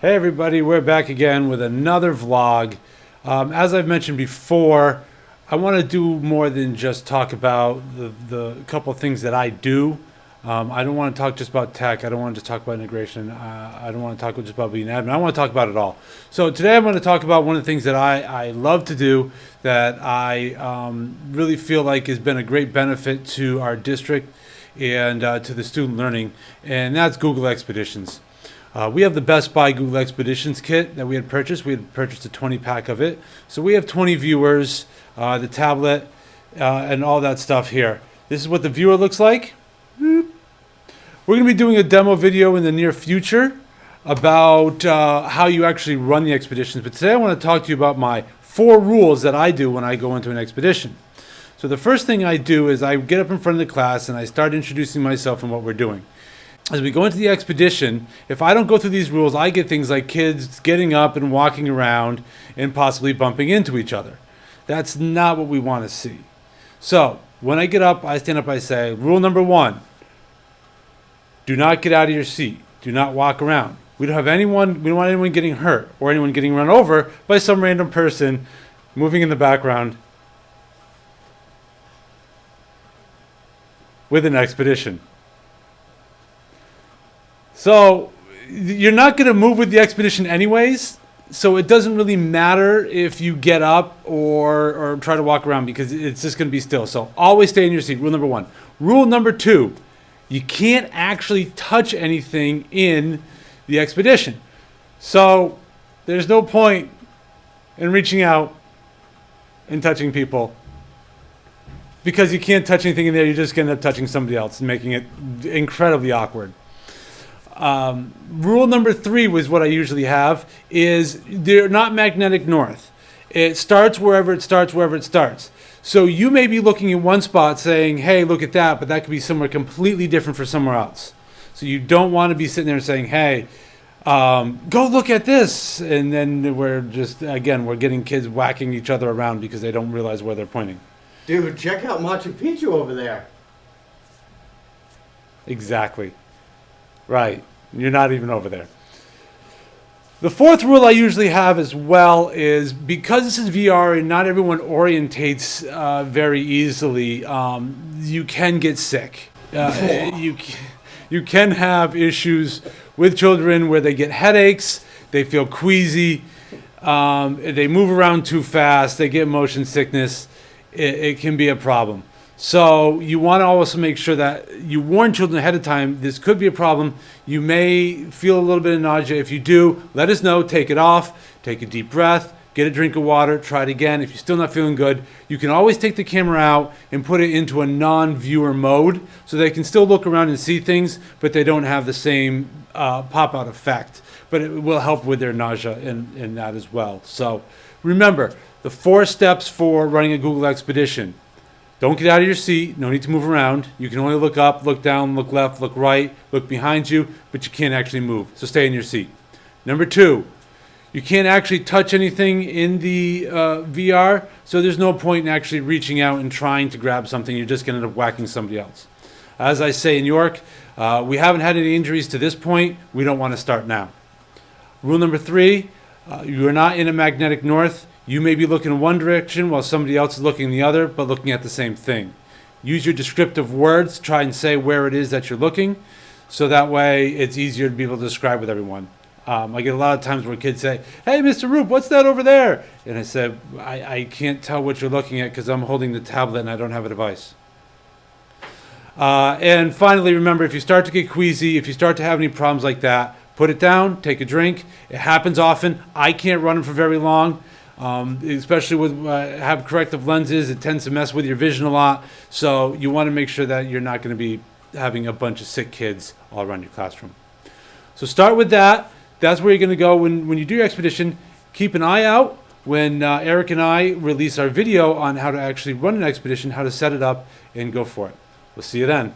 Hey everybody, we're back again with another vlog. As I've mentioned before, I want to do more than just talk about the couple of things that I do. I don't want to talk just about tech. I don't want to just talk about integration. I don't want to talk just about being an admin. I want to talk about it all. So today I'm going to talk about one of the things that I love to do that I really feel like has been a great benefit to our district and to the student learning, and that's Google Expeditions. We have the Best Buy Google Expeditions kit that we had purchased. We had purchased a 20-pack of it. So we have 20 viewers, the tablet, and all that stuff here. This is what the viewer looks like. We're going to be doing a demo video in the near future about how you actually run the expeditions. But today I want to talk to you about my 4 rules that I do when I go into an expedition. So the first thing I do is I get up in front of the class and I start introducing myself and what we're doing. As we go into the expedition, if I don't go through these rules, I get things like kids getting up and walking around and possibly bumping into each other. That's not what we want to see. So when I get up, I stand up, I say, rule number 1, do not get out of your seat. Do not walk around. We don't want anyone getting hurt or anyone getting run over by some random person moving in the background with an expedition. So you're not going to move with the expedition anyways, so it doesn't really matter if you get up or try to walk around because it's just going to be still. So always stay in your seat, rule number 1. Rule number 2, you can't actually touch anything in the expedition. So there's no point in reaching out and touching people because you can't touch anything in there. You're just going to end up touching somebody else and making it incredibly awkward. Rule number 3 was what I usually have is they're not magnetic north. It starts wherever it starts. So you may be looking in one spot saying, hey, look at that, but that could be somewhere completely different for somewhere else. So you don't want to be sitting there saying, hey, go look at this. And then we're getting kids whacking each other around because they don't realize where they're pointing. Dude, check out Machu Picchu over there. Exactly. Right. You're not even over there. The 4th rule I usually have as well is because this is VR and not everyone orientates very easily, you can get sick. You can have issues with children where they get headaches, they feel queasy, they move around too fast, they get motion sickness. It can be a problem. So you want to also make sure that you warn children ahead of time. This could be a problem. You may feel a little bit of nausea. If you do, let us know. Take it off. Take a deep breath. Get a drink of water. Try it again. If you're still not feeling good, you can always take the camera out and put it into a non-viewer mode so they can still look around and see things, but they don't have the same pop-out effect. But it will help with their nausea in that as well. So remember, the 4 steps for running a Google Expedition. Don't get out of your seat. No need to move around. You can only look up, look down, look left, look right, look behind you, but you can't actually move. So stay in your seat. Number 2, you can't actually touch anything in the VR, so there's no point in actually reaching out and trying to grab something. You're just going to end up whacking somebody else. As I say in York, we haven't had any injuries to this point. We don't want to start now. Rule number 3, you are not in a magnetic north. You may be looking in one direction while somebody else is looking in the other, but looking at the same thing. Use your descriptive words. Try and say where it is that you're looking, so that way it's easier to be able to describe with everyone. I get a lot of times where kids say, hey, Mr. Roop, what's that over there? And I said, I can't tell what you're looking at because I'm holding the tablet and I don't have a device. And finally, remember, if you start to get queasy, if you start to have any problems like that, put it down, take a drink. It happens often. I can't run for very long. Especially with have corrective lenses, it tends to mess with your vision a lot. So you want to make sure that you're not going to be having a bunch of sick kids all around your classroom. So start with that. That's where you're going to go when you do your expedition. Keep an eye out when Eric and I release our video on how to actually run an expedition, how to set it up, and go for it. We'll see you then.